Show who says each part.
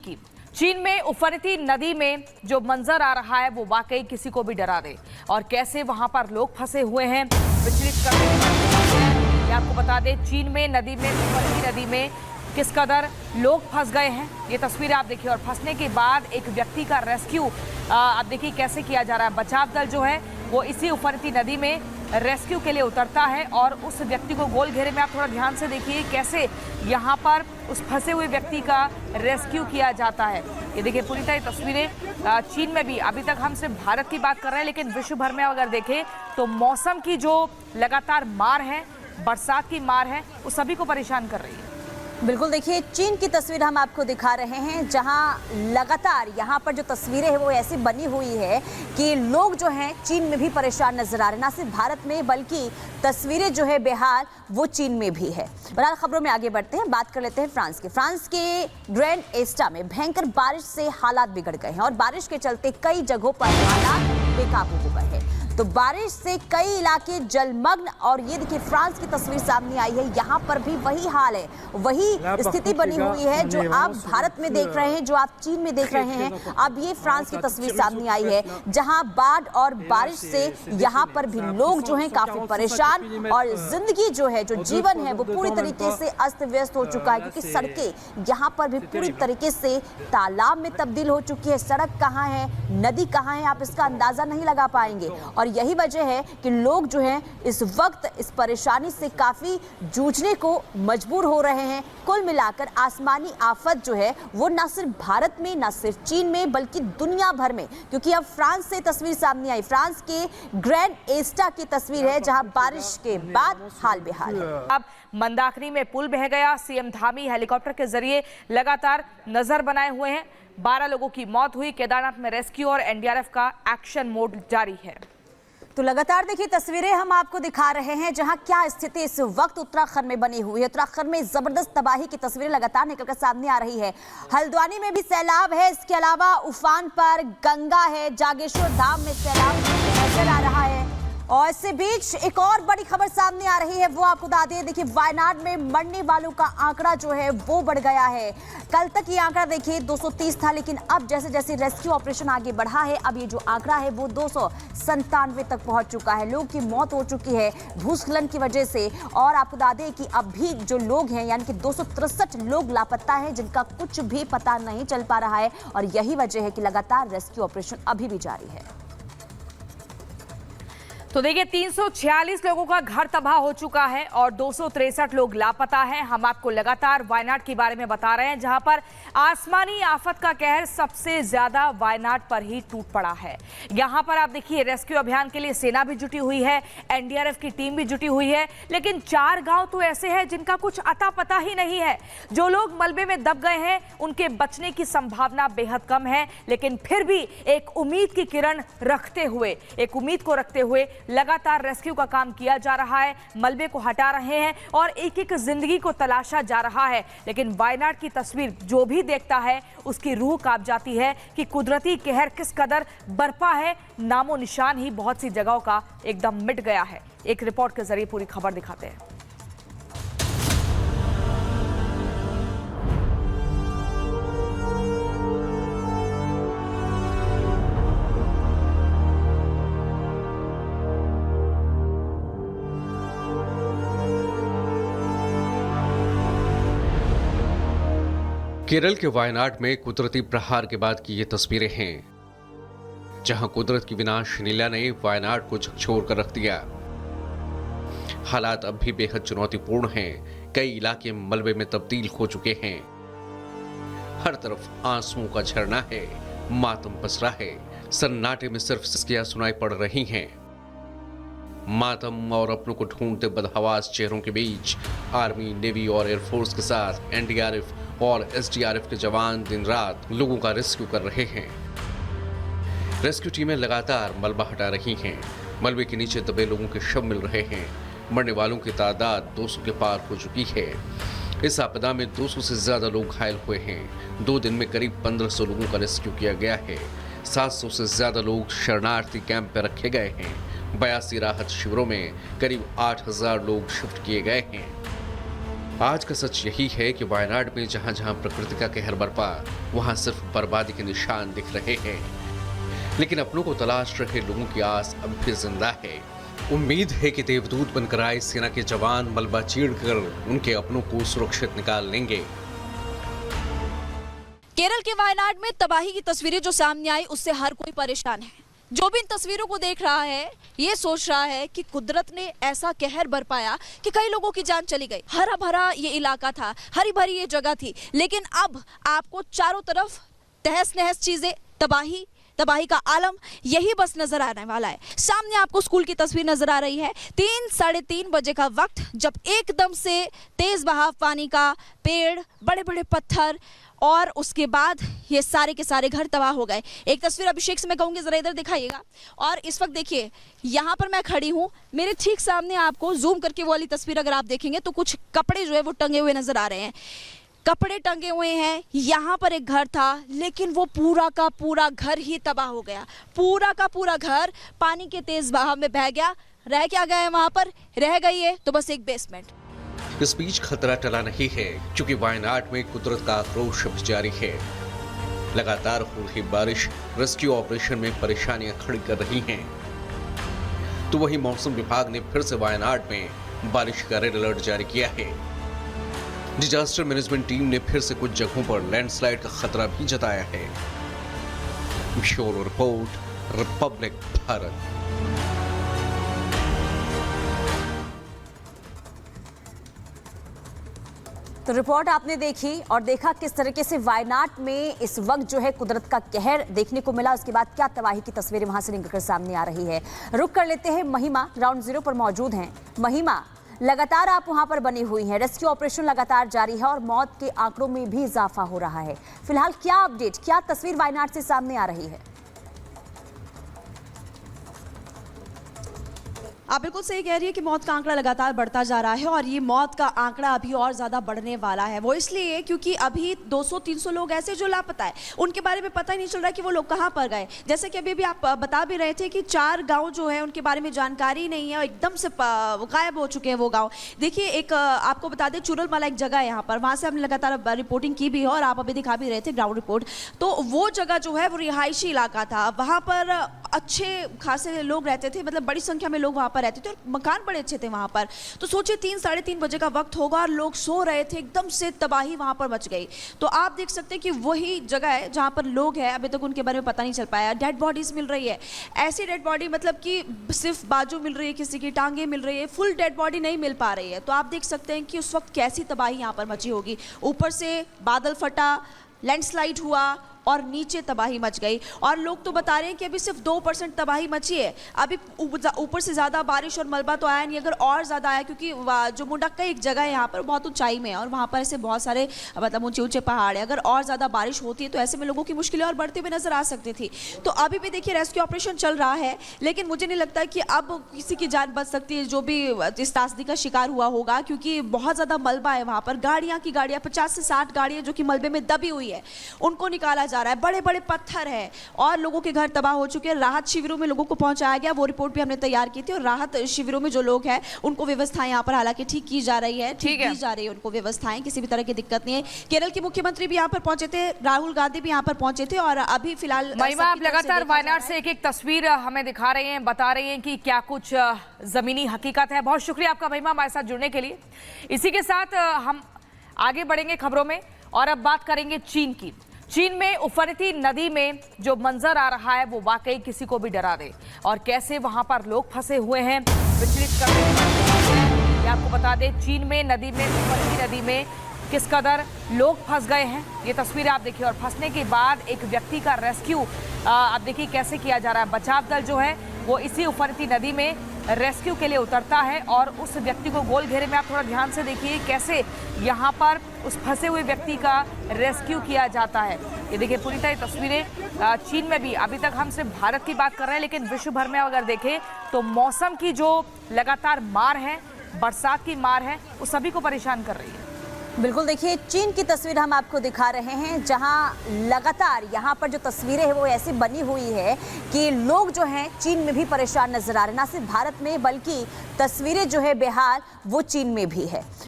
Speaker 1: की। चीन में उफरती नदी में जो मंजर आ रहा है वो वाकई किसी को भी डरा दे, और कैसे वहां पर लोग फंसे हुए हैं, विचलित करने की आपको बता दें। चीन में नदी में उफरती नदी में किस कदर लोग फंस गए हैं, ये तस्वीरें आप देखिए। और फंसने के बाद एक व्यक्ति का रेस्क्यू आप देखिए कैसे किया जा रहा है। बचाव दल जो है वो इसी उफरती नदी में रेस्क्यू के लिए उतरता है और उस व्यक्ति को गोल घेरे में आप थोड़ा ध्यान से देखिए कैसे यहाँ पर उस फंसे हुए व्यक्ति का रेस्क्यू किया जाता है। ये देखिए पूरी तरह तस्वीरें। चीन में भी अभी तक हम सिर्फ भारत की बात कर रहे हैं, लेकिन विश्व भर में अगर देखें तो मौसम की जो लगातार मार है, बरसात की मार है, वो सभी को परेशान कर रही है।
Speaker 2: बिल्कुल, देखिए चीन की तस्वीर हम आपको दिखा रहे हैं, जहां लगातार यहां पर जो तस्वीरें हैं वो ऐसी बनी हुई है कि लोग जो हैं चीन में भी परेशान नजर आ रहे हैं। ना सिर्फ भारत में बल्कि तस्वीरें जो है बेहाल वो चीन में भी है। बहरहाल खबरों में आगे बढ़ते हैं, बात कर लेते हैं फ्रांस के ग्रैंड एस्टा में भयंकर बारिश से हालात बिगड़ गए हैं और बारिश के चलते कई जगहों पर हालात बेकाबू हो गए हैं। तो बारिश से कई इलाके जलमग्न, और ये देखिए फ्रांस की तस्वीर सामने आई है, यहाँ पर भी वही हाल है, वही स्थिति बनी हुई है जो आप भारत में देख रहे हैं, जो आप चीन में देख रहे हैं। अब ये फ्रांस की तस्वीर सामने आई है, जहाँ बाढ़ और बारिश से यहाँ पर भी लोग जो हैं काफी परेशान, और जिंदगी जो है, जो जीवन है वो पूरी तरीके से अस्त व्यस्त हो चुका है, क्योंकि सड़कें यहाँ पर भी पूरी तरीके से तालाब में तब्दील हो चुकी है। सड़क कहाँ है, नदी कहाँ है, आप इसका अंदाजा नहीं लगा पाएंगे। और यही वजह है कि लोग जो हैं इस वक्त इस परेशानी से काफी जूझने को मजबूर हो रहे हैं। कुल मिलाकर आसमानी आफत जो है वो न सिर्फ भारत में, न सिर्फ चीन में, बल्कि दुनिया भर में, क्योंकि अब फ्रांस से तस्वीर सामने आई, फ्रांस के ग्रैंड एस्टा की तस्वीर है, जहां बारिश के बाद हाल बेहाल है।
Speaker 1: अब मंदाकिनी में पुल बह गया, सीएम धामी हेलीकॉप्टर के जरिए लगातार नजर बनाए हुए हैं। 12 लोगों की मौत हुई। केदारनाथ में रेस्क्यू और एनडीआरएफ का एक्शन मोड जारी है।
Speaker 2: तो लगातार देखिए तस्वीरें हम आपको दिखा रहे हैं, जहां क्या स्थिति इस वक्त उत्तराखंड में बनी हुई है। उत्तराखंड में जबरदस्त तबाही की तस्वीरें लगातार निकलकर सामने आ रही है। हल्द्वानी में भी सैलाब है, इसके अलावा उफान पर गंगा है, जागेश्वर धाम में सैलाब नजर आ रहा है। और इससे बीच एक और बड़ी खबर सामने आ रही है, वो आपको बता दें, देखिए वायनाड में मरने वालों का आंकड़ा जो है वो बढ़ गया है। कल तक ये आंकड़ा देखिए 230 था, लेकिन अब जैसे जैसे रेस्क्यू ऑपरेशन आगे बढ़ा है, अब ये जो आंकड़ा है वो 297 तक पहुंच चुका है। लोगों की मौत हो चुकी है भूस्खलन की वजह से। और आपको बता दें कि अब भी जो लोग हैं, यानी कि 263 लोग लापता हैं, जिनका कुछ भी पता नहीं चल पा रहा है। और यही वजह है कि लगातार रेस्क्यू ऑपरेशन अभी भी जारी है।
Speaker 1: तो देखिए 346 लोगों का घर तबाह हो चुका है और 263 लोग लापता हैं। हम आपको लगातार वायनाड के बारे में बता रहे हैं, जहां पर आसमानी आफत का कहर सबसे ज्यादा वायनाड पर ही टूट पड़ा है। यहां पर आप देखिए रेस्क्यू अभियान के लिए सेना भी जुटी हुई है, एनडीआरएफ की टीम भी जुटी हुई है, लेकिन 4 गांव तो ऐसे हैं जिनका कुछ अता पता ही नहीं है। जो लोग मलबे में दब गए हैं उनके बचने की संभावना बेहद कम है, लेकिन फिर भी एक उम्मीद की किरण रखते हुए, एक उम्मीद को रखते हुए लगातार रेस्क्यू का काम किया जा रहा है। मलबे को हटा रहे हैं और एक एक जिंदगी को तलाशा जा रहा है। लेकिन वायनाड की तस्वीर जो भी देखता है उसकी रूह कांप जाती है कि कुदरती कहर किस कदर बरपा है। नामो निशान ही बहुत सी जगहों का एकदम मिट गया है। एक रिपोर्ट के जरिए पूरी खबर दिखाते हैं।
Speaker 3: केरल के वायनाड में कुदरती प्रहार के बाद की ये तस्वीरें हैं, जहां कुदरत की विनाश लीला ने वायनाड को झकझोर कर रख दिया। हालात अब भी बेहद चुनौतीपूर्ण हैं। कई इलाके मलबे में तब्दील हो चुके हैं। हर तरफ आंसुओं का झरना है, मातम पसरा है। सन्नाटे में सिर्फ सिसकियां सुनाई पड़ रही हैं। मातम और अपनों को ढूंढते बदहवास चेहरों के बीच आर्मी, नेवी और एयरफोर्स के साथ एनडीआरएफ और एसडीआरएफ के जवान दिन रात लोगों का रेस्क्यू कर रहे हैं। रेस्क्यू टीमें लगातार मलबा हटा रही हैं। मलबे के नीचे दबे लोगों के शव मिल रहे हैं। मरने वालों की तादाद 200 के पार हो चुकी है। इस आपदा में 200 से ज्यादा लोग घायल हुए हैं। 2 दिन में करीब 1500 लोगों का रेस्क्यू किया गया है। 700 से ज्यादा लोग शरणार्थी कैंप पर रखे गए हैं। 82 राहत शिविरों में करीब 8000 लोग शिफ्ट किए गए हैं। आज का सच यही है कि वायनाड में जहां जहां प्रकृति का कहर बरपा, वहां सिर्फ बर्बादी के निशान दिख रहे हैं, लेकिन अपनों को तलाश रहे लोगों की आस अब भी जिंदा है। उम्मीद है कि देवदूत बनकर आए सेना के जवान मलबा चीरकर उनके अपनों को सुरक्षित निकाल लेंगे।
Speaker 4: केरल के वायनाड में तबाही की तस्वीरें जो सामने आई, उससे हर कोई परेशान है। जो भी इन तस्वीरों को देख रहा है, ये सोच रहा है कि कुदरत ने ऐसा कहर बरपाया कि कई लोगों की जान चली गई। हरा भरा ये इलाका था, हरी भरी ये जगह थी, लेकिन अब आपको चारों तरफ तहस नहस चीजें, तबाही का आलम यही बस नजर आने वाला है। सामने आपको स्कूल की तस्वीर नजर आ रही है। 3-3:30 बजे का वक्त, जब एकदम से तेज बहाव पानी का, पेड़, बड़े बड़े पत्थर और उसके बाद ये सारे के सारे घर तबाह हो गए। एक तस्वीर अभिषेक से मैं कहूंगी जरा इधर दिखाइएगा। और इस वक्त देखिए, यहाँ पर मैं खड़ी हूँ, मेरे ठीक सामने आपको जूम करके वो वाली तस्वीर अगर आप देखेंगे तो कुछ कपड़े जो है वो टंगे हुए नजर आ रहे हैं। कपड़े टंगे हुए हैं। यहाँ पर एक घर था, लेकिन वो पूरा का पूरा घर ही तबाह हो गया। पूरा का पूरा घर पानी के तेज बहाव में बह गया। रह क्या गया है वहां पर? रह गई है तो बस एक बेसमेंट।
Speaker 3: इस बीच खतरा टला नहीं है, क्योंकि वायनाड में कुदरत का आक्रोश अब जारी है। लगातार हो रही बारिश रेस्क्यू ऑपरेशन में परेशानियां खड़ी कर रही हैं। तो वहीं मौसम विभाग ने फिर से वायनाड में बारिश का रेड अलर्ट जारी किया है। डिजास्टर मैनेजमेंट टीम ने फिर से कुछ जगहों पर लैंडस्लाइड का खतरा भी जताया है। Bureau report, Republic Bharat.
Speaker 2: तो रिपोर्ट आपने देखी और देखा किस तरीके से वायनाड में इस वक्त जो है कुदरत का कहर देखने को मिला। उसके बाद क्या तबाही की तस्वीरें वहां से निकलकर सामने आ रही है। रुक कर लेते हैं, महिमा ग्राउंड जीरो पर मौजूद हैं। महिमा, लगातार आप वहां पर बनी हुई हैं, रेस्क्यू ऑपरेशन लगातार जारी है और मौत के आंकड़ों में भी इजाफा हो रहा है। फिलहाल क्या अपडेट, क्या तस्वीर वायनाड से सामने आ रही है?
Speaker 4: आप बिल्कुल सही कह रही है कि मौत का आंकड़ा लगातार बढ़ता जा रहा है और ये मौत का आंकड़ा अभी और ज़्यादा बढ़ने वाला है। वो इसलिए क्योंकि अभी 200-300 लोग ऐसे जो लापता है, उनके बारे में पता ही नहीं चल रहा कि वो लोग कहाँ पर गए। जैसे कि अभी आप बता भी रहे थे कि 4 गांव जो है उनके बारे में जानकारी नहीं है, एकदम से गायब हो चुके हैं वो गाँव। देखिए, एक आपको बता दें, चुरलमाला एक जगह है यहाँ पर, वहाँ से हमने लगातार रिपोर्टिंग की भी है और आप अभी दिखा भी रहे थे ग्राउंड रिपोर्ट। तो वो जगह जो है वो रिहायशी इलाका था। वहाँ पर अच्छे खासे लोग रहते थे, मतलब बड़ी संख्या में लोग वहाँ पर रहते थे और मकान बड़े अच्छे थे वहाँ पर। तो सोचिए 3-3:30 बजे का वक्त होगा और लोग सो रहे थे, एकदम से तबाही वहाँ पर मच गई। तो आप देख सकते हैं कि वही जगह है जहाँ पर लोग हैं, अभी तक उनके बारे में पता नहीं चल पाया। डेड बॉडीज मिल रही है, ऐसी डेड बॉडी मतलब कि सिर्फ बाजू मिल रही है, किसी की टांगे मिल रही है, फुल डेड बॉडी नहीं मिल पा रही है। तो आप देख सकते हैं कि उस वक्त कैसी तबाही यहाँ पर मची होगी। ऊपर से बादल फटा, लैंडस्लाइड हुआ और नीचे तबाही मच गई। और लोग तो बता रहे हैं कि अभी सिर्फ 2% तबाही मची है, अभी ऊपर से ज़्यादा बारिश और मलबा तो आया नहीं। अगर और ज़्यादा आया, क्योंकि जो मुंडक्का एक जगह है यहाँ पर बहुत ऊंचाई में है और वहाँ पर ऐसे बहुत सारे मतलब ऊंचे ऊंचे पहाड़ है, अगर और ज़्यादा बारिश होती है तो ऐसे में लोगों की मुश्किलें और बढ़ती हुई नजर आ सकती थी। तो अभी भी देखिए रेस्क्यू ऑपरेशन चल रहा है, लेकिन मुझे नहीं लगता कि अब किसी की जान बच सकती है जो भी इस त्रासदी का शिकार हुआ होगा, क्योंकि बहुत ज़्यादा मलबा है वहाँ पर। गाड़ियाँ 50 से 60 गाड़ियाँ जो कि मलबे में दबी हुई है, उनको निकाला जा रहा है। बड़े बड़े पत्थर है और लोगों के घर तबाह हो चुके हैं। राहत शिविरों में लोगों को पहुंचाया गया, वो रिपोर्ट भी हमने तैयार की थी और राहत शिविरों में जो लोग हैं उनको व्यवस्थाएं यहाँ पर हालांकि ठीक की जा रही है, ठीक की जा रही है उनको व्यवस्थाएं, किसी भी तरह की दिक्कत नहीं है। केरल के मुख्यमंत्री भी यहाँ पर पहुंचे थे, राहुल गांधी भी यहाँ पर पहुंचे थे और अभी फिलहाल
Speaker 1: महिमा, आप लगातार वायनाड से एक तस्वीर हमें दिखा रहे हैं, बता रहे हैं कि क्या कुछ जमीनी हकीकत है। बहुत शुक्रिया आपका महिमा हमारे साथ जुड़ने के लिए। इसी के साथ हम आगे बढ़ेंगे खबरों में और अब बात करेंगे चीन की। चीन में उफरती नदी में जो मंजर आ रहा है वो वाकई किसी को भी डरा दे, और कैसे वहां पर लोग फंसे हुए हैं, विचलित करने की बात है। ये आपको बता दें, चीन में नदी में, उफरती नदी में किस कदर लोग फंस गए हैं, ये तस्वीरें आप देखिए। और फंसने के बाद एक व्यक्ति का रेस्क्यू आप देखिए कैसे किया जा रहा है। बचाव दल जो है वो इसी उफरती नदी में रेस्क्यू के लिए उतरता है और उस व्यक्ति को गोल घेरे में, आप थोड़ा ध्यान से देखिए कैसे यहाँ पर उस फंसे हुए व्यक्ति का रेस्क्यू किया जाता है। ये देखिए पूरी तरह तस्वीरें। चीन में भी, अभी तक हम सिर्फ भारत की बात कर रहे हैं, लेकिन विश्व भर में अगर देखें तो मौसम की जो लगातार मार है, बरसात की मार है, वो सभी को परेशान कर रही है।
Speaker 2: बिल्कुल, देखिए चीन की तस्वीर हम आपको दिखा रहे हैं, जहां लगातार यहाँ पर जो तस्वीरें हैं वो ऐसी बनी हुई है कि लोग जो हैं चीन में भी परेशान नजर आ रहे हैं। ना सिर्फ भारत में बल्कि तस्वीरें जो है बेहाल वो चीन में भी है।